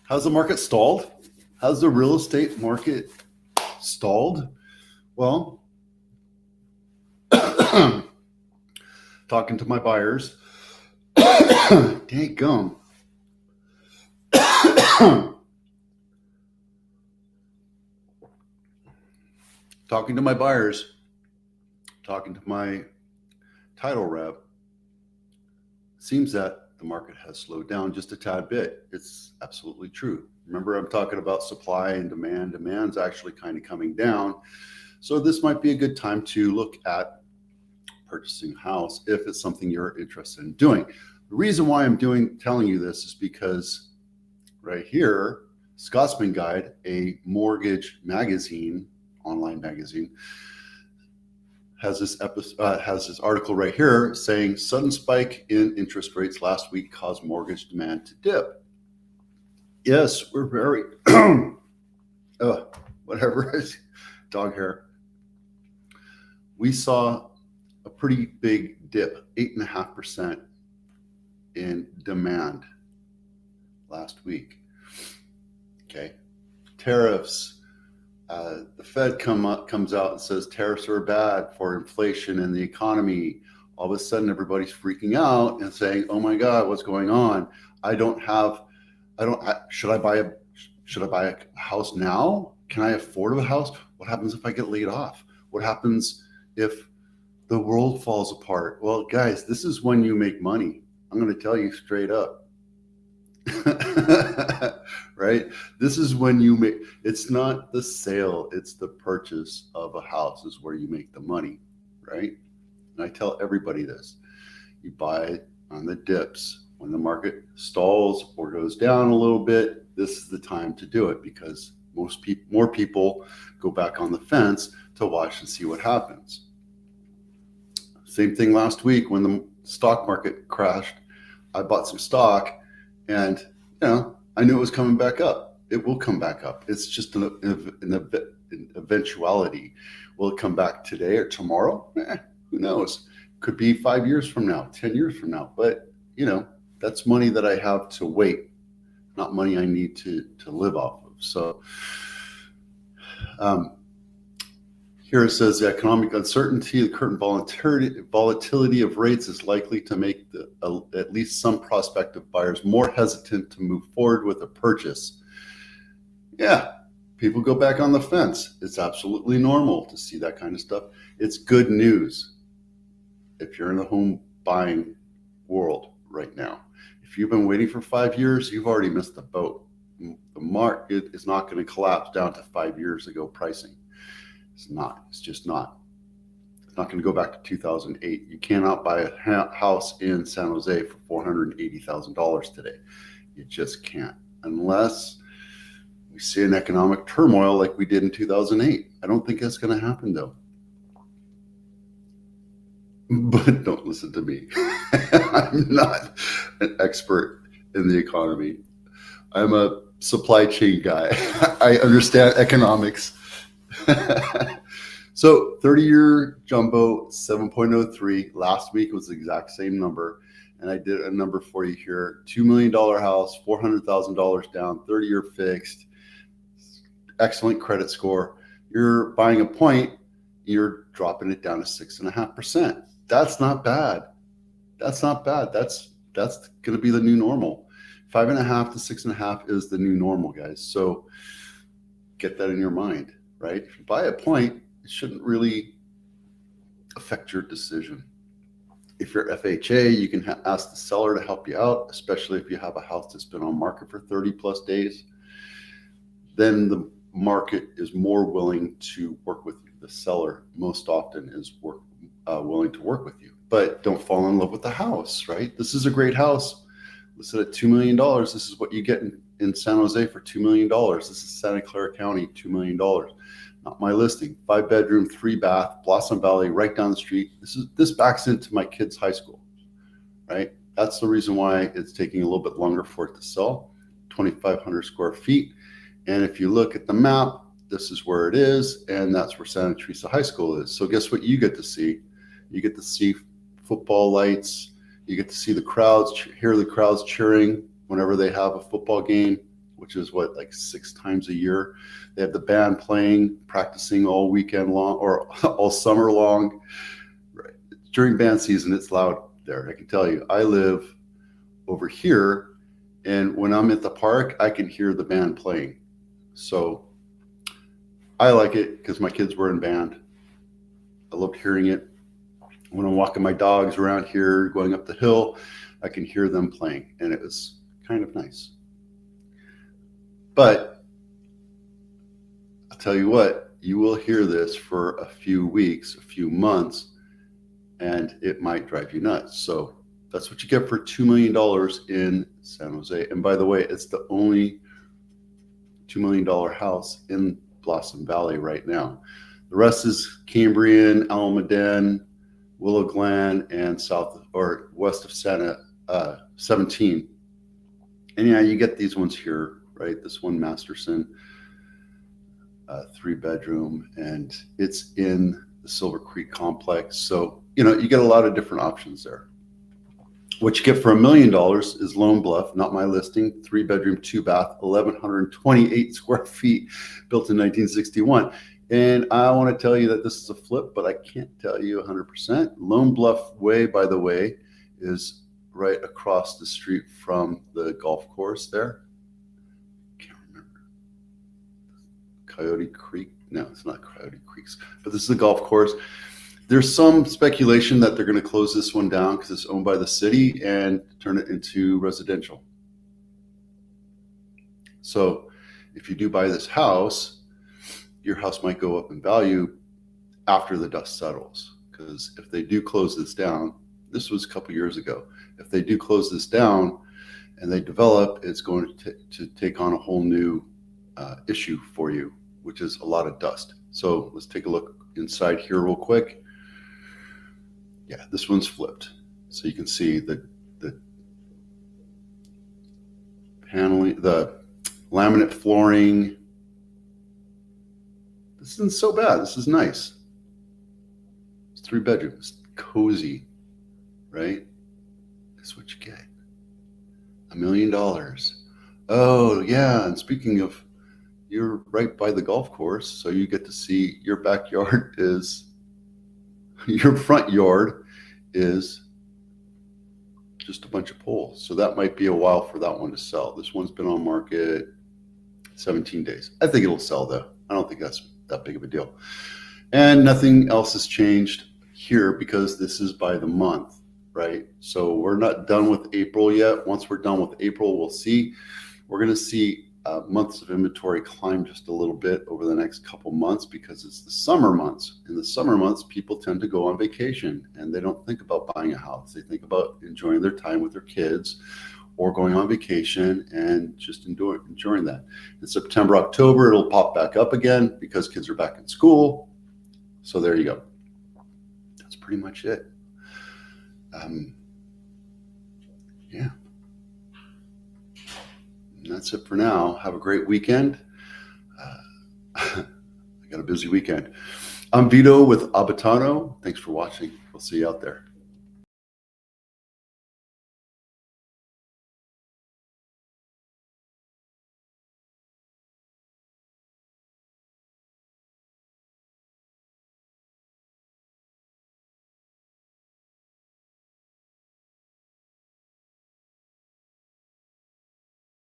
How's the market stalled? How's the real estate market stalled? Well, talking to my buyers, dang gum. Talking to my buyers, talking to my title rep, seems that the market has slowed down just a tad bit. It's absolutely true. Remember, I'm talking about supply and demand. Demand's actually kind of coming down. So this might be a good time to look at purchasing a house if it's something you're interested in doing. The reason why I'm telling you this is because right here, Scotsman Guide, a mortgage magazine, online magazine, has this article right here saying sudden spike in interest rates last week caused mortgage demand to dip. Yes, we're very whatever dog hair. We saw a pretty big dip, 8.5% in demand last week. Okay, tariffs. The Fed comes out and says tariffs are bad for inflation and the economy. All of a sudden, everybody's freaking out and saying, "Oh my God, what's going on? Should I buy a house now? Can I afford a house? What happens if I get laid off? What happens if the world falls apart?" Well, guys, this is when you make money. I'm going to tell you straight up. Right? This is when you make, it's not the sale, it's the purchase of a house is where you make the money, right? And I tell everybody this. You buy on the dips. When the market stalls or goes down a little bit, this is the time to do it because more people go back on the fence to watch and see what happens. Same thing last week when the stock market crashed. I bought some stock and I knew it was coming back up. It will come back up. It's just an eventuality. Will it come back today or tomorrow? Who knows? Could be 5 years from now, 10 years from now. But, that's money that I have to wait, not money I need to live off of. So here it says the economic uncertainty, the current volatility of rates is likely to make at least some prospective buyers more hesitant to move forward with a purchase. Yeah, people go back on the fence. It's absolutely normal to see that kind of stuff. It's good news if you're in the home buying world right now. If you've been waiting for 5 years, you've already missed the boat. The market is not going to collapse down to 5 years ago pricing. It's not. It's just not. It's not going to go back to 2008. You cannot buy a house in San Jose for $480,000 today. You just can't, unless we see an economic turmoil like we did in 2008. I don't think that's going to happen, though. But don't listen to me. I'm not an expert in the economy. I'm a supply chain guy. I understand economics. So 30-year jumbo 7.03. Last week was the exact same number. And I did a number for you here. $2 million house, $400,000 down, 30-year fixed, excellent credit score. You're buying a point, you're dropping it down to 6.5%. That's not bad. That's not bad. That's going to be the new normal. 5.5 to 6.5 is the new normal, guys. So get that in your mind, right? If you buy a point, it shouldn't really affect your decision. If you're FHA, you can ask the seller to help you out, especially if you have a house that's been on market for 30 plus days. Then the market is more willing to work with you. The seller most often is willing to work with you, but don't fall in love with the house, right? This is a great house. Listed at $2 million. This is what you get in San Jose for $2 million. This is Santa Clara County, $2 million. Not my listing. 5-bedroom, 3-bath, Blossom Valley, right down the street. This backs into my kids' high school, right? That's the reason why it's taking a little bit longer for it to sell. 2,500 square feet. And if you look at the map, this is where it is, and that's where Santa Teresa High School is. So guess what you get to see? You get to see football lights. You get to see the crowds, hear the crowds cheering whenever they have a football game. which is what, like 6 times a year. They have the band playing, practicing all weekend long or all summer long. Right. During band season, it's loud there. I can tell you, I live over here, and when I'm at the park, I can hear the band playing. So I like it because my kids were in band. I loved hearing it. When I'm walking my dogs around here, going up the hill, I can hear them playing, and it was kind of nice. But I'll tell you what, you will hear this for a few weeks, a few months, and it might drive you nuts. So that's what you get for $2 million in San Jose. And by the way, it's the only $2 million house in Blossom Valley right now. The rest is Cambrian, Almaden, Willow Glen, and south or west of Santa 17. And yeah, you get these ones here, right? This one, Masterson, 3-bedroom, and it's in the Silver Creek complex. So, you get a lot of different options there. What you get for $1 million is Lone Bluff, not my listing, 3-bedroom, 2-bath, 1,128 square feet, built in 1961. And I want to tell you that this is a flip, but I can't tell you 100%. Lone Bluff Way, by the way, is right across the street from the golf course there. Can't remember. Coyote Creek? No, it's not Coyote Creeks, but this is the golf course. There's some speculation that they're going to close this one down because it's owned by the city and turn it into residential. So if you do buy this house, your house might go up in value after the dust settles. Because if they do close this down, this was a couple years ago, if they do close this down and they develop, it's going to take on a whole new issue for you, which is a lot of dust. So let's take a look inside here real quick. Yeah, this one's flipped. So you can see the paneling, the laminate flooring. This isn't so bad. This is nice. It's 3 bedrooms, cozy, right? That's what you get. $1 million. Oh yeah, and speaking of, you're right by the golf course, so you get to see your backyard is, your front yard is just a bunch of poles. So that might be a while for that one to sell. This one's been on market 17 days. I think it'll sell though. I don't think that's that big of a deal. And nothing else has changed here because this is by the month, right? So we're not done with April yet. Once we're done with April, we'll see. We're going to see months of inventory climb just a little bit over the next couple months because it's the summer months. In the summer months, people tend to go on vacation and they don't think about buying a house. They think about enjoying their time with their kids or going on vacation and just enjoying that. In September, October, it'll pop back up again because kids are back in school. So there you go. That's pretty much it. Yeah. And that's it for now. Have a great weekend. I got a busy weekend. I'm Vito with Abitano. Thanks for watching. We'll see you out there.